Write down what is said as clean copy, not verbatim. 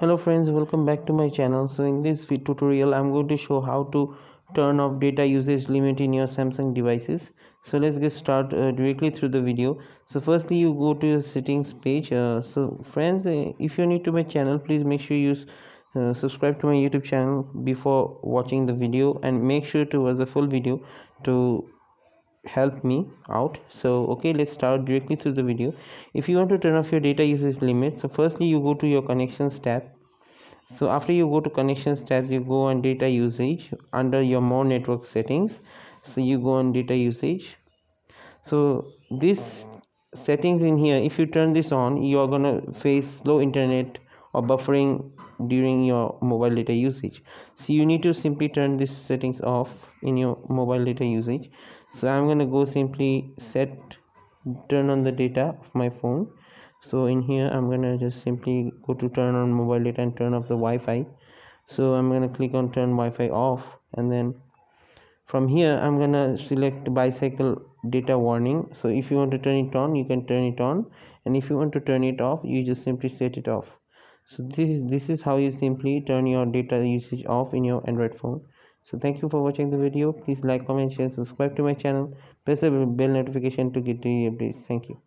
Hello friends, welcome back to my channel. So in this tutorial I'm going to show how to turn off data usage limit in your Samsung devices. So let's get started directly through the video. So firstly you go to your settings page. So friends, if you're new to my channel, please make sure you subscribe to my YouTube channel before watching the video, and make sure to watch the full video to help me out. So okay, let's start directly through the video. If you want to turn off your data usage limit, so firstly you go to your connections tab. So after you go to connections tab, you go on data usage under your more network settings. So you go on data usage. So this settings in here, if you turn this on, you are gonna face slow internet or buffering during your mobile data usage. So you need to simply turn this settings off in your mobile data usage. So I'm gonna go simply set turn on the data of my phone. So in here I'm gonna just simply go to turn on mobile data and turn off the Wi-Fi. So I'm gonna click on turn Wi-Fi off, and then from here I'm gonna select bicycle data warning. So if you want to turn it on, you can turn it on, and if you want to turn it off, you just simply set it off. So this is how you simply turn your data usage off in your Android phone. So thank you for watching the video. Please like, comment, share, subscribe to my channel, press the bell notification to get daily updates. Thank you.